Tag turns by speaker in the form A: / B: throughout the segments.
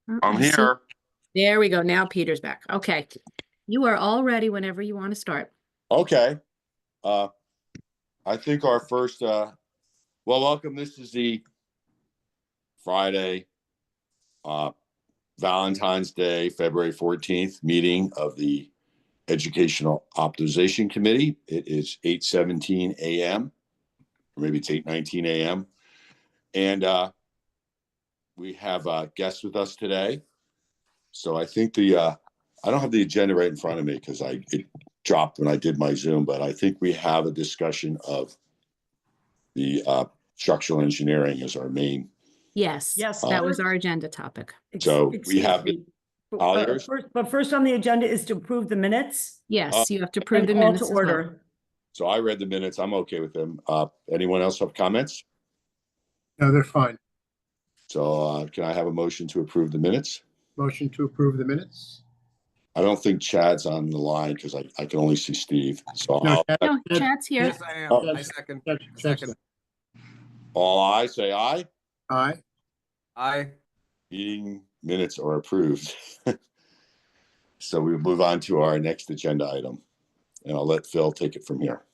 A: I'm
B: I see.
A: here.
B: There we go. Now Peter's back. Okay. You are all ready whenever you want to start.
A: Okay. Uh, I think our first, welcome. This is the Friday, uh, Valentine's Day, February 14th meeting of the Educational Optimization Committee. It is 8:17 a.m., or maybe it's 8:19 a.m. And we have guests with us today. So I think I don't have the agenda right in front of me because it dropped when I did my Zoom, but I think we have a discussion of the structural engineering as our main.
B: Yes.
C: Yes,
B: That was our agenda topic.
A: So we have
C: Colliers. But first on the agenda is to approve the minutes.
B: Yes, you have to approve
C: And
B: the
C: call
B: minutes
C: to
B: as well.
C: order.
A: So I read the minutes. I'm okay with them. Anyone else have comments?
D: No, they're fine.
A: So can I have a motion to approve the minutes?
D: Motion to approve the minutes.
A: I don't think Chad's on the line because I can only see Steve. So
D: No,
B: No, Chad's here.
E: Yes, I am.
A: Oh.
E: I second.
D: Second.
A: all ayes, say aye.
D: Aye.
E: Aye.
A: Meeting minutes are approved. So we move on to our next agenda item, and I'll let Phil take it from here.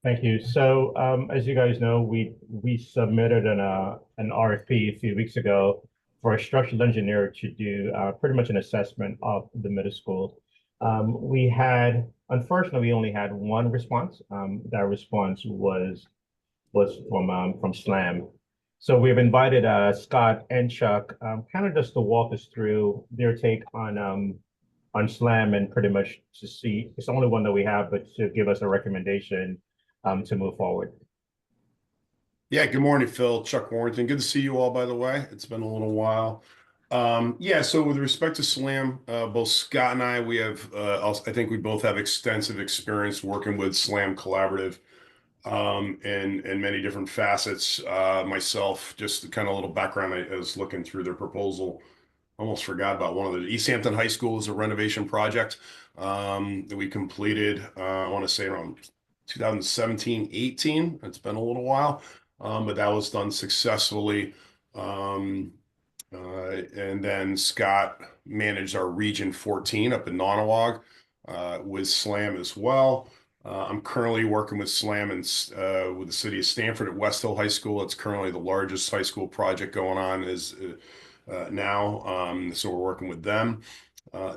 F: Thank you. So as you guys know, we submitted an RFP a few weeks ago for a structural engineer to do pretty much an assessment of the middle school. Unfortunately, we only had one response. That response was from SLAM. So we've invited Scott and Chuck kind of just to walk us through their take on SLAM and pretty much to see, it's the only one that we have, but to give us a recommendation to move forward.
G: Yeah, good morning, Phil. Chuck Warrington. Good to see you all, by the way. It's been a little while. Yeah, so with respect to SLAM, both Scott and I, we have, I think we both have extensive experience working with SLAM Collaborative in many different facets. Myself, just kind of a little background, I was looking through their proposal. Almost forgot about one of the East Hampton High School is a renovation project that we completed, I want to say around 2017-18. It's been a little while, but that was done successfully. And then Scott managed our Region 14 up in Nawnawag with SLAM as well. I'm currently working with SLAM and with the city of Stamford at West Hill High School. It's currently the largest high school project going on now. So we're working with them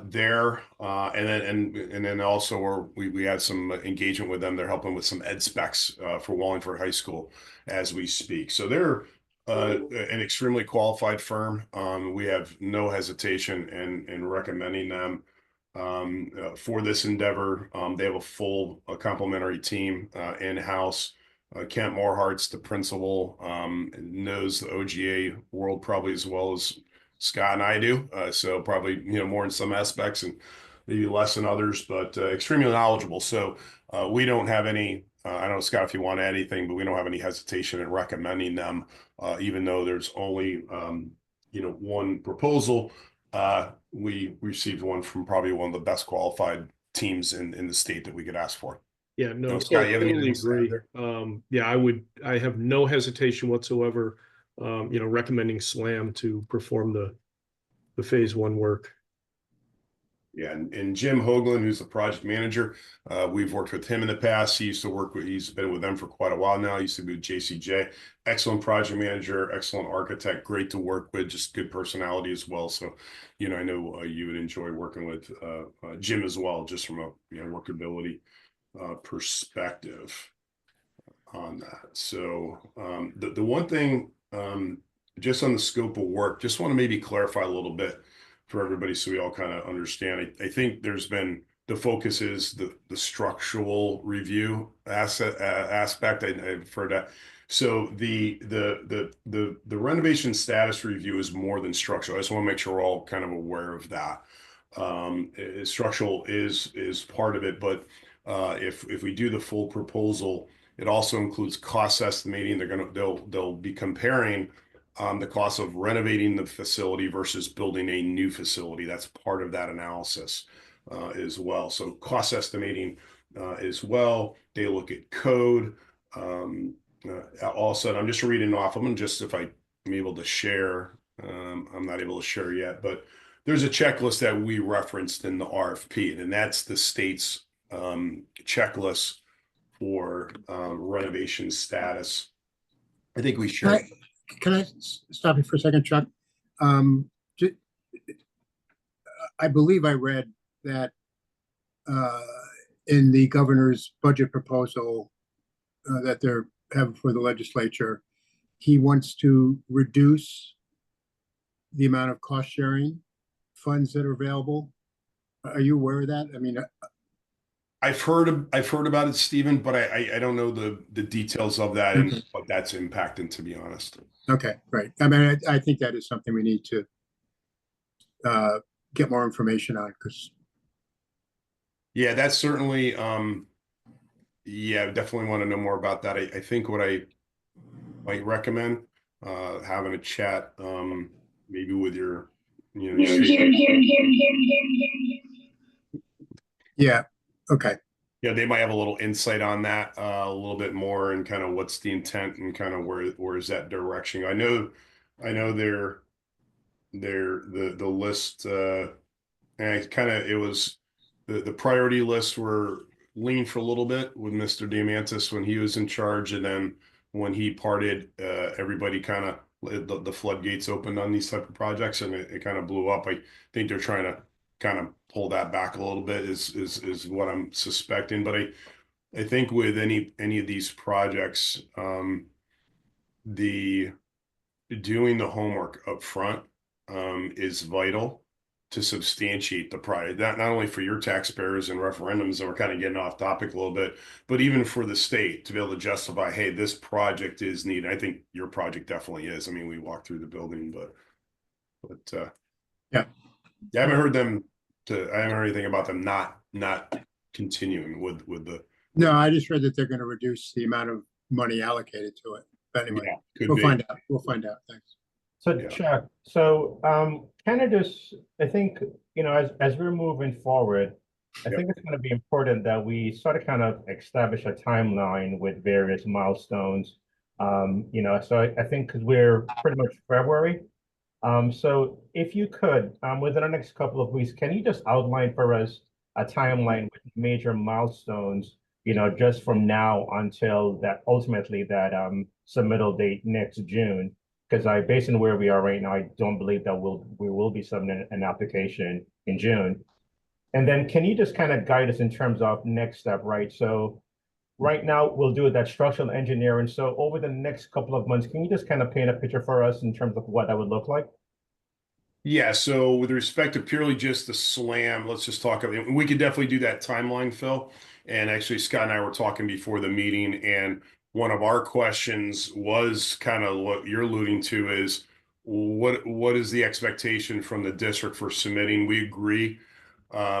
G: there, and then also we had some engagement with them. They're helping with some ed specs for Wallingford High School as we speak. So they're an extremely qualified firm. We have no hesitation in recommending them for this endeavor. They have a full complementary team in-house. Kent Morehart's the principal, knows the OGA world probably as well as Scott and I do. So probably, more in some aspects and maybe less in others, but extremely knowledgeable. So we don't have any, I don't know, Scott, if you want to add anything, but we don't have any hesitation in recommending them, even though there's only, one proposal. We received one from probably one of the best qualified teams in the state that we could ask for.
H: Yeah, no,
G: Scott, you have
H: totally
G: anything to
H: agree. Yeah, I have no hesitation whatsoever, recommending SLAM to perform the phase one work.
G: Yeah, and Jim Hoagland, who's the project manager, we've worked with him in the past. He's been with them for quite a while now. He used to be with JCJ. Excellent project manager, excellent architect, great to work with, just good personality as well. So, I know you would enjoy working with Jim as well, just from a workability perspective on that. So the one thing, just on the scope of work, just want to maybe clarify a little bit for everybody so we all kind of understand. I think there's been, the focus is the structural review aspect. I've heard that. So the renovation status review is more than structural. I just want to make sure we're all kind of aware of that. Structural is part of it, but if we do the full proposal, it also includes cost estimating. They'll be comparing the cost of renovating the facility versus building a new facility. That's part of that analysis as well. So cost estimating as well. They look at code. all said, I'm just reading off of them, just if I'm able to share. I'm not able to share yet, but there's a checklist that we referenced in the RFP, and that's the state's checklist for renovation status. I think we shared.
D: Can I stop you for a second, Chuck? Ju- I believe I read that in the governor's budget proposal that they're having for the legislature, he wants to reduce the amount of cost sharing funds that are available. Are you aware of that? I mean,
G: I've heard about it, Stephen, but I don't know the details of that and what that's impacting, to be honest.
D: okay, right. I mean, I think that is something we need to get more information on, because
G: Yeah, that's certainly yeah, I definitely want to know more about that. I think what I might recommend having a chat maybe with your
D: yeah, okay.
G: yeah, they might have a little insight on that a little bit more, and kind of what's the intent and kind of where is that direction. I know they're the list and it was the priority list were lean for a little bit with Mr. Diamantis when he was in charge, and then when he parted, everybody kind of the floodgates opened on these type of projects, and it kind of blew up. I think they're trying to kind of pull that back a little bit is what I'm suspecting. But I think with any of these projects, the doing the homework up front is vital to substantiate the project. Not only for your taxpayers and referendums, and we're kind of getting off topic a little bit, but even for the state to be able to justify, hey, this project is needed. I think your project definitely is. I mean, we walked through the building, but
D: Yeah.
G: I haven't heard anything about them not continuing with the.
D: No, I just read that they're going to reduce the amount of money allocated to it. But anyway,
G: Yeah, could
D: we'll
G: be.
D: find out. We'll find out. Thanks.
F: So
G: Yeah.
F: Chuck, Canada's, I think, as we're moving forward, I
G: Yep.
F: think it's going to be important that we sort of kind of establish a timeline with various milestones. So I think because we're pretty much February. So if you could, within the next couple of weeks, can you just outline for us a timeline with major milestones, just from now until that ultimately that submittal date next June? Because based on where we are right now, I don't believe that we will be submitting an application in June. And then can you just kind of guide us in terms of next step, right? So right now we'll do that structural engineering. So over the next couple of months, can you just kind of paint a picture for us in terms of what that would look like?
G: Yeah, so with respect to purely just the SLAM, let's just talk about it. We could definitely do that timeline, Phil. And actually, Scott and I were talking before the meeting, and one of our questions was kind of what you're alluding to is what is the expectation from the district for submitting? We agree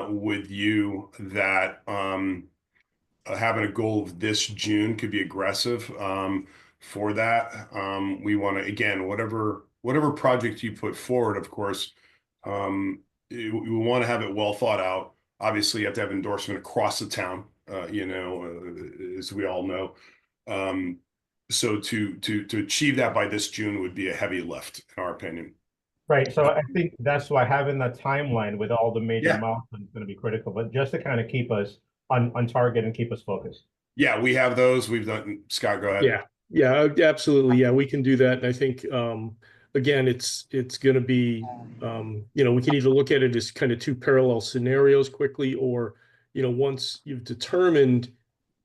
G: with you that having a goal of this June could be aggressive for that. We want to, again, whatever project you put forward, of course, we want to have it well thought out. Obviously, you have to have endorsement across the town, as we all know. So to achieve that by this June would be a heavy lift, in our opinion.
F: Right. So I think that's why having that timeline with all the major
G: Yeah.
F: milestones is going to be critical, but just to kind of keep us on target and keep us focused.
G: Yeah, we have those. We've done. Scott, go ahead.
H: Yeah, absolutely. Yeah, we can do that. And I think, again, it's going to be, we can either look at it as kind of two parallel scenarios quickly, or, once you've determined,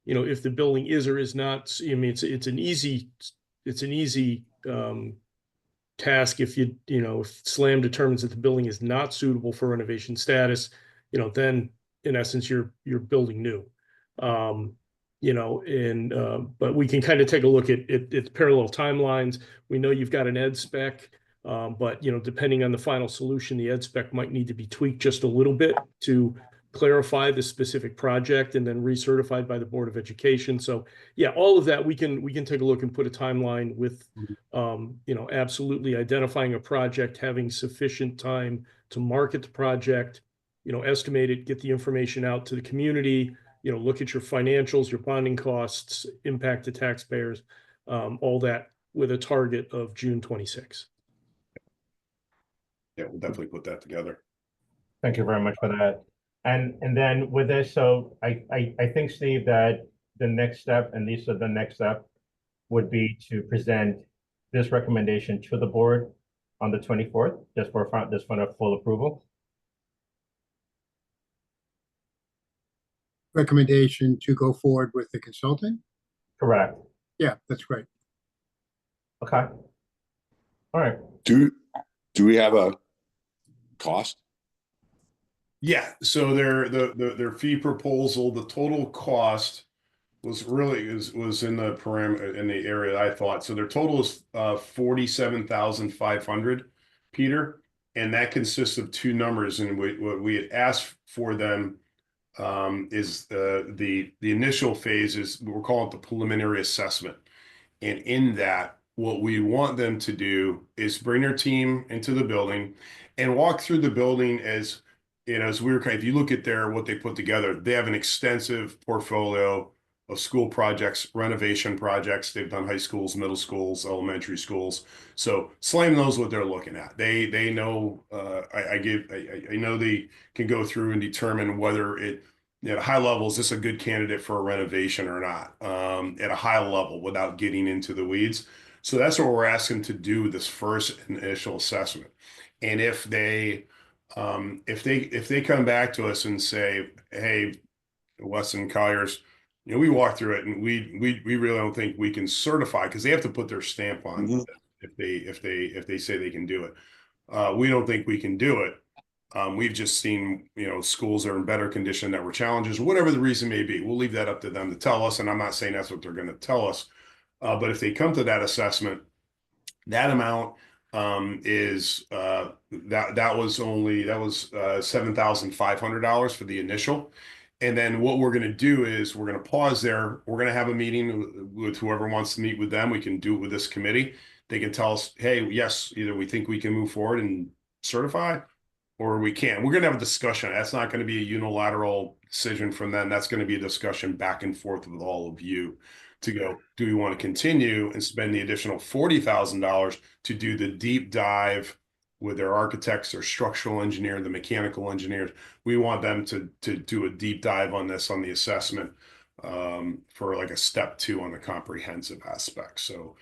H: if the building is or is not, I mean, it's an easy task if if SLAM determines that the building is not suitable for renovation status, then in essence you're building new. But we can kind of take a look at its parallel timelines. We know you've got an ed spec, but depending on the final solution, the ed spec might need to be tweaked just a little bit to clarify the specific project and then recertified by the Board of Education. So yeah, all of that we can take a look and put a timeline with, absolutely identifying a project, having sufficient time to market the project, estimate it, get the information out to the community, look at your financials, your bonding costs, impact to taxpayers. all that with a target of June 26.
G: Yeah, we'll definitely put that together.
F: Thank you very much for that. And then with this, so I think, Steve, that the next step, and Lisa, the next step would be to present this recommendation to the board on the 24th, just for a full approval.
D: Recommendation to go forward with the consulting?
F: Correct.
D: Yeah, that's great.
F: Okay. All right.
A: Do we have a cost?
G: Yeah, so their fee proposal, the total cost was in the parameter in the area I thought. So their total is 47,500, Peter, and that consists of two numbers. And what we had asked for them is the initial phase is we're calling it the preliminary assessment. And in that, what we want them to do is bring their team into the building and walk through the building as, you know, as if you look at what they put together, they have an extensive portfolio of school projects, renovation projects. They've done high schools, middle schools, elementary schools. So SLAM knows what they're looking at. They know, I know they can go through and determine whether it, at a high level, is this a good candidate for a renovation or not, at a high level without getting into the weeds. So that's what we're asking to do this first initial assessment. And if they come back to us and say, hey, Weston Colliers, you know, we walked through it and we really don't think we can certify, because they have to put their stamp on if they say they can do it. We don't think we can do it. We've just seen, you know, schools are in better condition that were challenges, whatever the reason may be. We'll leave that up to them to tell us. And I'm not saying that's what they're going to tell us. But if they come to that assessment, that amount is that was $7,500 for the initial. And then what we're going to do is we're going to pause there. We're going to have a meeting with whoever wants to meet with them. We can do it with this committee. They can tell us, hey, yes, either we think we can move forward and certify, or we can't. We're going to have a discussion. That's not going to be a unilateral decision from them. That's going to be a discussion back and forth with all of you to go, do we want to continue and spend the additional $40,000 to do the deep dive with their architects, their structural engineer, the mechanical engineers? We want them to do a deep dive on this, on the assessment, for like a step 2 on the comprehensive aspect. So,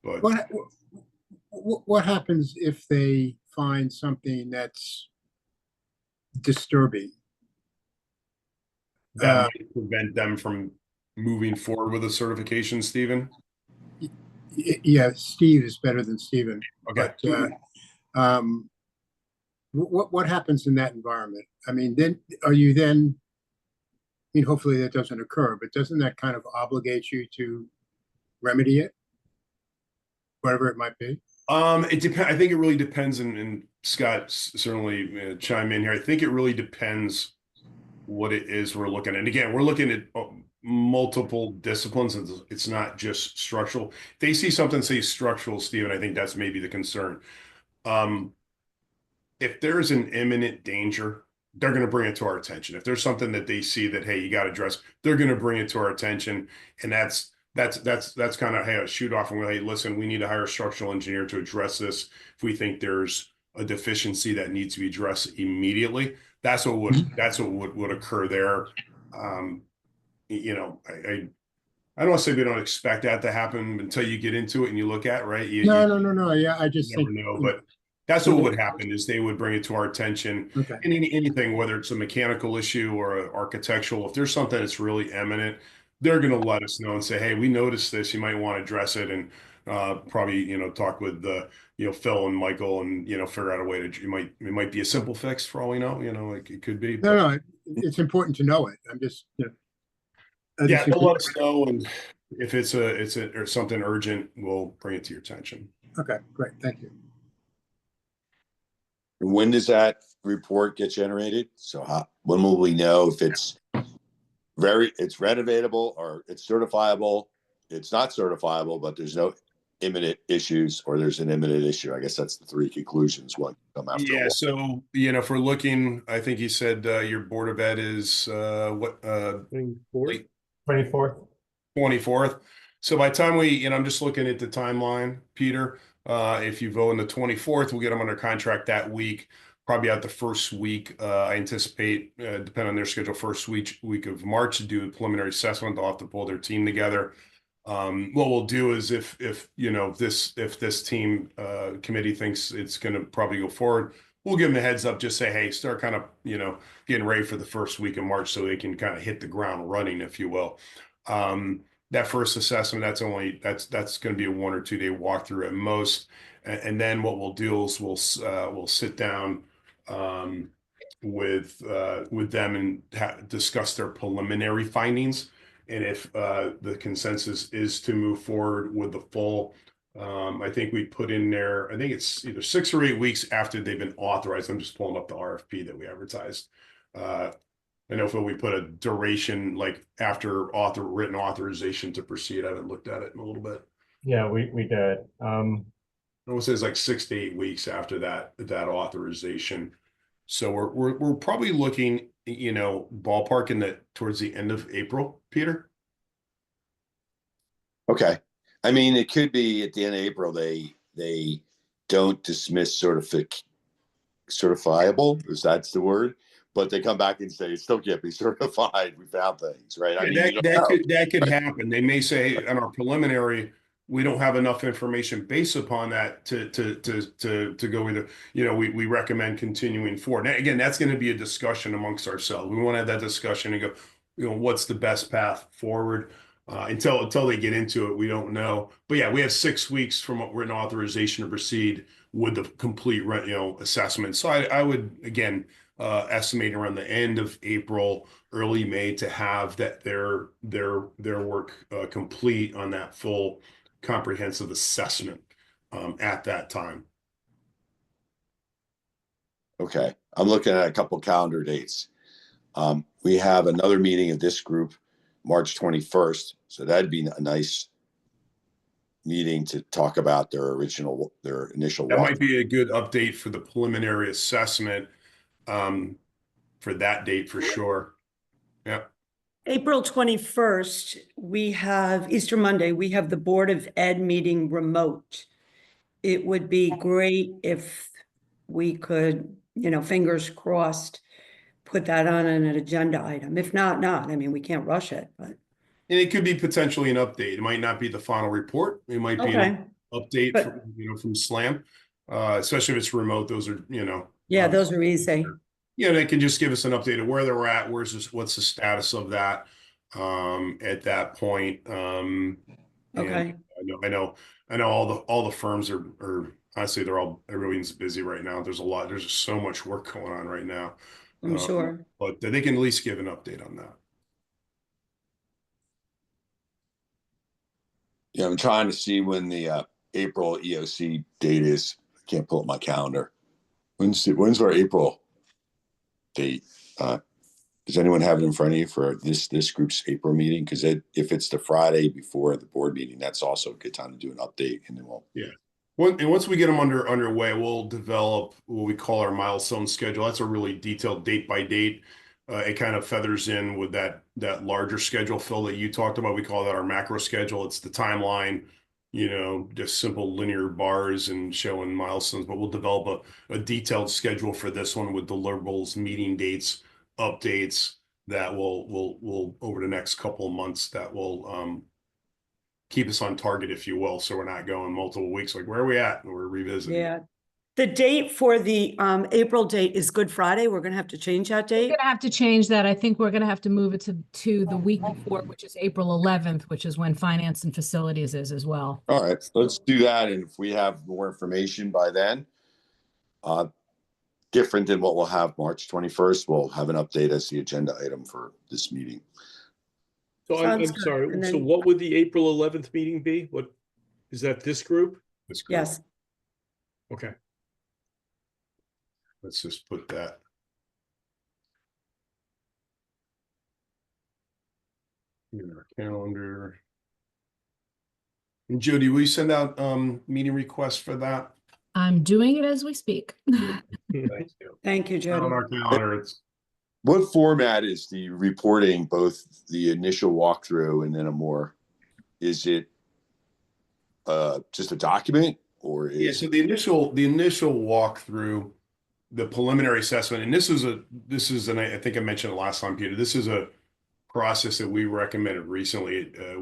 G: but
D: What happens if they find something that's disturbing?
G: that might prevent them from moving forward with a certification, Stephen?
D: Yeah, Steve is better than Stephen.
G: Okay.
D: But what happens in that environment? I mean, then I mean, hopefully that doesn't occur, but doesn't that kind of obligate you to remedy it? Whatever it might be?
G: It depends. I think it really depends, and Scott certainly chime in here. I think it really depends what it is we're looking at. And again, we're looking at multiple disciplines. It's not just structural. If they see something say structural, Stephen, I think that's maybe the concern. If there's an imminent danger, they're going to bring it to our attention. If there's something that they see that, hey, you got to address, they're going to bring it to our attention. And that's kind of, hey, a shoot off, and we're, hey, listen, we need to hire a structural engineer to address this. If we think there's a deficiency that needs to be addressed immediately, that's what would occur there. You know, I don't want to say we don't expect that to happen until you get into it and you look at it, right?
D: No. Yeah, I just
G: never
D: think.
G: know, but that's what would happen is they would bring it to our attention.
D: Okay.
G: And anything, whether it's a mechanical issue or an architectural, if there's something that's really eminent, they're going to let us know and say, hey, we noticed this, you might want to address it, and probably, you know, talk with Phil and Michael, and, you know, figure out a way to, it might be a simple fix for all we know, you know, like it could be.
D: No, it's important to know it. I'm just, you know.
G: Yeah, they'll let us know, and if it's or something urgent, we'll bring it to your attention.
D: Okay, great, thank you.
A: When does that report get generated? So when will we know if it's renovatable, or it's certifiable, it's not certifiable, but there's no imminent issues, or there's an imminent issue? I guess that's the 3 conclusions. What come after?
G: Yeah. So, you know, if we're looking, I think you said your Board of Ed is what?
H: 24th.
F: 24th.
G: 24th. So by the time I'm just looking at the timeline, Peter, if you vote on the 24th, we'll get them under contract that week. Probably out the first week, I anticipate, depending on their schedule, first week of March to do a preliminary assessment. They'll have to pull their team together. What we'll do is if this team committee thinks it's going to probably go forward, we'll give them a heads up. Just say, hey, start kind of getting ready for the first week of March so they can kind of hit the ground running, if you will. That first assessment, that's going to be a 1 or 2 day walkthrough at most, and then what we'll do is we'll sit down with them and discuss their preliminary findings. And if the consensus is to move forward with the full, I think we put in there, I think it's either 6 or 8 weeks after they've been authorized. I'm just pulling up the RFP that we advertised. I know if we put a duration like after written authorization to proceed. I haven't looked at it in a little bit.
F: Yeah, we did.
G: It was says like 6 to 8 weeks after that authorization. So we're probably looking, ballpark towards the end of April, Peter.
A: Okay. I mean, it could be at the end of April, they don't dismiss certifiable, if that's the word, but they come back and say, it still can't be certified. We found things, right? I mean,
G: that could happen. They may say on our preliminary, we don't have enough information based upon that to go either, we recommend continuing forward. Now, again, that's going to be a discussion amongst ourselves. We want to have that discussion and go, what's the best path forward? Until they get into it, we don't know. But yeah, we have 6 weeks from written authorization to proceed with the complete, assessment. So I would, again, estimate around the end of April, early May to have that their work complete on that full comprehensive assessment at that time.
A: Okay. I'm looking at a couple calendar dates. We have another meeting of this group, March 21st. So that'd be a nice meeting to talk about their initial
G: That
A: walk.
G: might be a good update for the preliminary assessment for that date for sure. Yeah.
C: April 21st, we have Easter Monday, we have the Board of Ed meeting remote. It would be great if we could, fingers crossed, put that on an agenda item. If not. I mean, we can't rush it, but.
G: And it could be potentially an update. It might not be the final report. It might be an update from SLAM, especially if it's remote. Those are,
C: Yeah, those are easy.
G: They can just give us an update of where they're at. What's the status of that at that point.
C: Okay.
G: I know all the firms are honestly, everyone's busy right now. There's just so much work going on right now.
C: I'm sure.
G: But they can at least give an update on that.
A: Yeah, I'm trying to see when the April EOC date is. I can't pull up my calendar. When's our April date? Does anyone have it in front of you for this group's April meeting? Because if it's the Friday before the board meeting, that's also a good time to do an update, and then
G: once we get them underway, we'll develop what we call our milestone schedule. That's a really detailed date by date. It kind of feathers in with that larger schedule, Phil, that you talked about. We call that our macro schedule. It's the timeline, just simple linear bars and showing milestones. But we'll develop a detailed schedule for this one with deliverables, meeting dates, updates that will over the next couple of months that will keep us on target, if you will. So we're not going multiple weeks like, where are we at? And we're revisiting.
C: Yeah. The date for the April date is Good Friday. We're going to have to change that date.
B: We're going to have to change that. I think we're going to have to move it to the week before, which is April 11th, which is when Finance and Facilities is as well.
A: all right, let's do that. And if we have more information by then, different than what we'll have March 21st, we'll have an update as the agenda item for this meeting.
H: So I'm
C: Sounds good.
H: sorry.
C: And
H: So
C: then-
H: what would the April 11th meeting be? What is that? This group?
G: This group.
C: Yes.
H: Okay.
G: Let's just put that. In our calendar. And Jody, will you send out meeting requests for that?
B: I'm doing it as we speak.
G: Thank you.
C: Thank you,
G: On
C: Jody.
G: our calendar, it's
A: What format is the reporting, both the initial walkthrough and then is it just a document, or
G: Yeah,
A: is
G: so the initial walkthrough, the preliminary assessment, and this is, and I think I mentioned it last time, Peter, this is a process that we recommended recently. I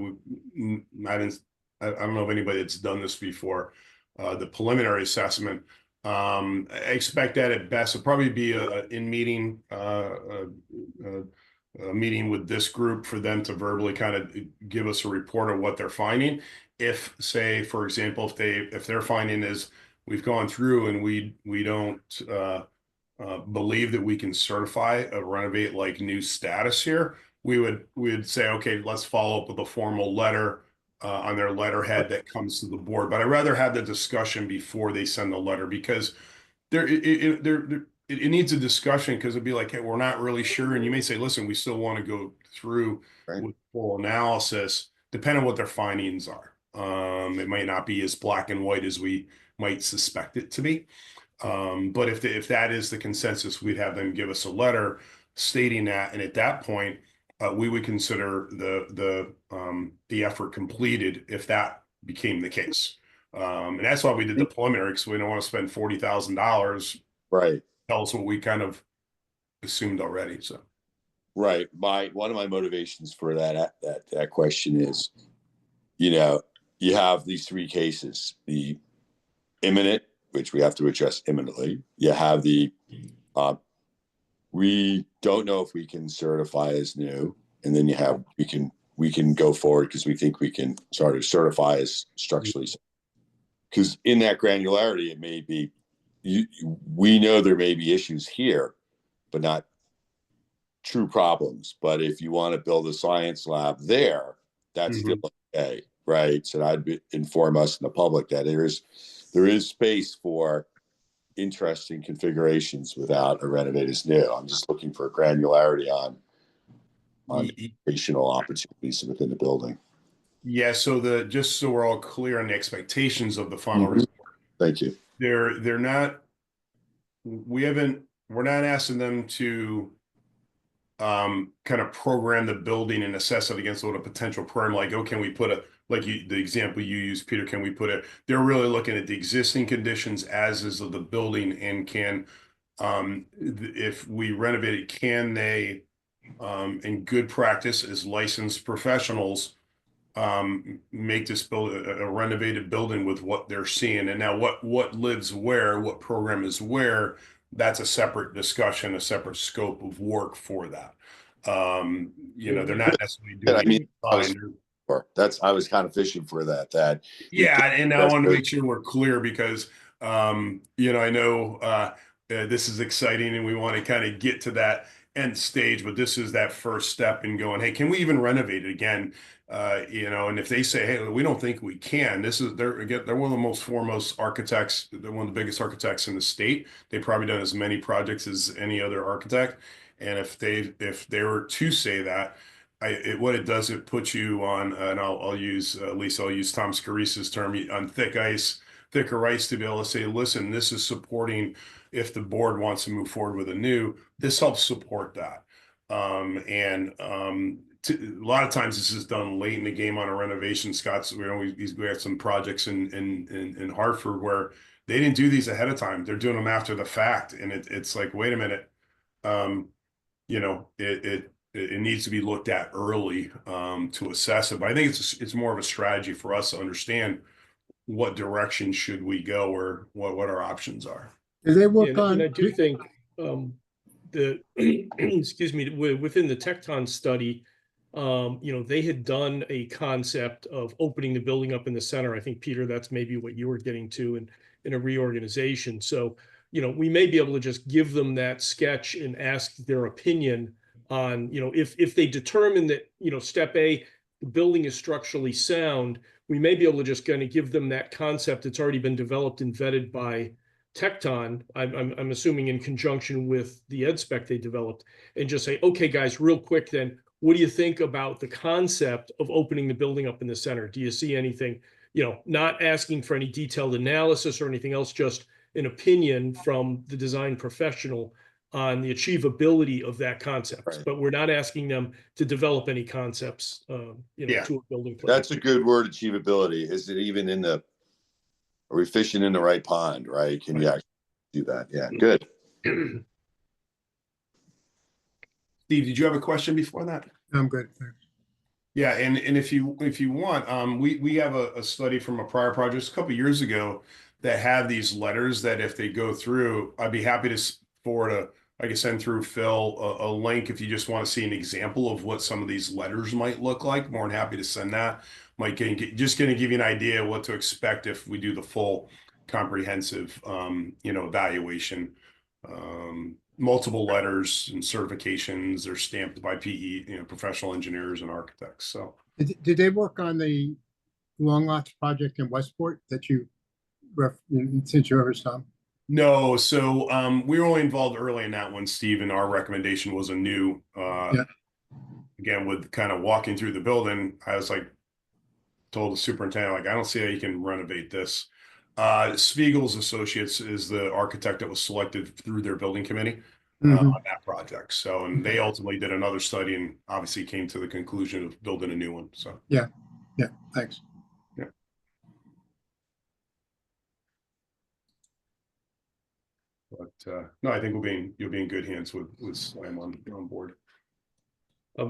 G: don't know of anybody that's done this before. The preliminary assessment. I expect that at best it'll probably be a meeting with this group for them to verbally kind of give us a report of what they're finding. If, say, for example, if their finding is we've gone through and we don't believe that we can certify a renovate like new status here, we would say, okay, let's follow up with a formal letter on their letterhead that comes to the board. But I'd rather have the discussion before they send the letter, because it needs a discussion, because it'd be like, hey, we're not really sure. And you may say, listen, we still want to go through
A: Right.
G: with full analysis, depending on what their findings are. It might not be as black and white as we might suspect it to be. But if that is the consensus, we'd have them give us a letter stating that, and at that point, we would consider the effort completed if that became the case. And that's why we did the preliminary, because we don't want to spend $40,000.
A: right?
G: Tell us what we kind of assumed already. So
A: Right. One of my motivations for that question is, you have these three cases: the imminent, which we have to address imminently. You have the we don't know if we can certify as new, and then you have we can go forward because we think we can sort of certify as structurally. Because in that granularity, it may be we know there may be issues here, but not true problems. But if you want to build a science lab there, that's still okay, right? So I'd inform us in the public that there is space for interesting configurations without a renovate as new. I'm just looking for granularity on operational opportunities within the building.
G: yeah, so just so we're all clear on the expectations of the final report,
A: Thank you.
G: they're not. We're not asking them to kind of program the building and assess it against what a potential program, like, oh, can we put the example you used, Peter, can we put they're really looking at the existing conditions as is of the building, and can, if we renovate it, can they, in good practice as licensed professionals, make this a renovated building with what they're seeing. And now what lives where, what program is where, that's a separate discussion, a separate scope of work for that. They're not necessarily doing
A: I was kind of fishing for that.
G: Yeah, and I want to make sure we're clear, because I know this is exciting and we want to kind of get to that end stage, but this is that first step in going, hey, can we even renovate it again? And if they say, hey, we don't think we can, they're one of the most foremost architects, they're one of the biggest architects in the state. They've probably done as many projects as any other architect. And if they were to say that, what it does, it puts you on, and I'll use Tom Scarice's term, on thicker ice, to be able to say, listen, this is supporting, if the board wants to move forward with this helps support that. A lot of times this is done late in the game on a renovation. Scott's, we have some projects in Hartford where they didn't do these ahead of time. They're doing them after the fact. And it's like, wait a minute, it needs to be looked at early to assess it. But I think it's more of a strategy for us to understand what direction should we go, or what our options are.
D: Do they work on?
H: And I do think excuse me, within the Tecton study, they had done a concept of opening the building up in the center. I think, Peter, that's maybe what you were getting to in a reorganization. So, we may be able to just give them that sketch and ask their opinion on, if they determine that, step A, the building is structurally sound, we may be able to just kind of give them that concept that's already been developed and vetted by Tecton, I'm assuming in conjunction with the ed spec they developed, and just say, okay, guys, real quick then, what do you think about the concept of opening the building up in the center? Do you see anything, not asking for any detailed analysis or anything else, just an opinion from the design professional on the achievability of that concept,
A: Right.
H: but we're not asking them to develop any concepts,
G: Yeah.
H: to a building plan.
A: That's a good word, achievability. Is it even are we fishing in the right pond, right? Can you actually do that? Yeah, good.
G: Steve, did you have a question before that?
D: I'm good. Thanks.
G: Yeah, and if you want, we have a study from a prior project a couple years ago that have these letters that if they go through, I'd be happy to forward I can send through Phil a link if you just want to see an example of what some of these letters might look like. More than happy to send that. Just going to give you an idea of what to expect if we do the full comprehensive, evaluation. Multiple letters and certifications are stamped by PE, professional engineers and architects. So
D: Did they work on the Long Lots project in Westport that you since you ever saw?
G: no, so we were only involved early in that one, Steve, and our recommendation was a new
D: Yeah.
G: again, with kind of walking through the building, I was like told the superintendent, like, I don't see how you can renovate this. Spiegel's Associates is the architect that was selected through their building committee on that project. So, and they ultimately did another study and obviously came to the conclusion of building a new one. So,
D: Yeah, thanks.
G: but no, I think you'll be in good hands with Slam on board.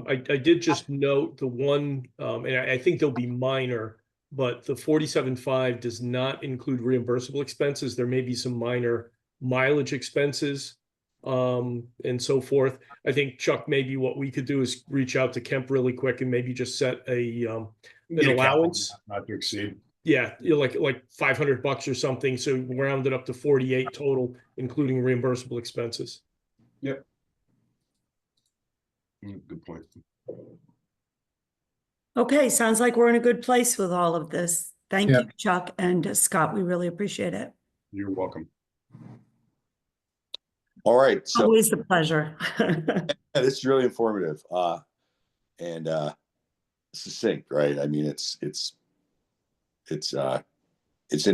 H: I did just note the one, and I think they'll be minor, but the 47.5 does not include reimbursable expenses. There may be some minor mileage expenses, and so forth. I think, Chuck, maybe what we could do is reach out to Kemp really quick and maybe just set an allowance.
G: Not to exceed.
H: Yeah, like $500 or something. So round it up to 48 total, including reimbursable expenses.
G: Yep. Good point.
C: Okay, sounds like we're in a good place with all of this. Thank
D: Yeah.
C: you, Chuck and Scott. We really appreciate it.
G: You're welcome.
A: All right. So
C: Always a pleasure.
A: this is really informative and succinct, right? I mean, it's in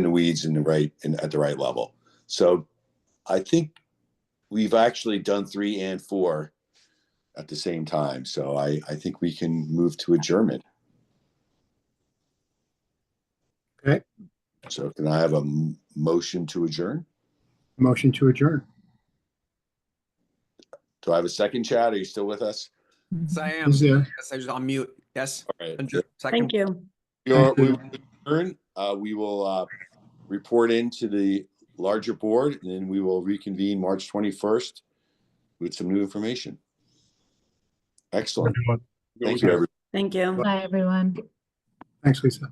A: the weeds at the right level. So I think we've actually done 3 and 4 at the same time. So I think we can move to adjournment.
D: Okay.
A: So can I have a motion to adjourn?
D: Motion to adjourn.
A: Do I have a second, Chad? Are you still with us?
E: Yes, I am.
D: Is there?
E: Yes, I just on mute. Yes.
A: All right.
C: Thank
E: Second.
C: you.
A: We will adjourn. We will report into the larger board, and then we will reconvene March 21st with some new information. Excellent. Thank you, everyone.
C: Thank you.
B: Bye, everyone.
D: Thanks, Lisa.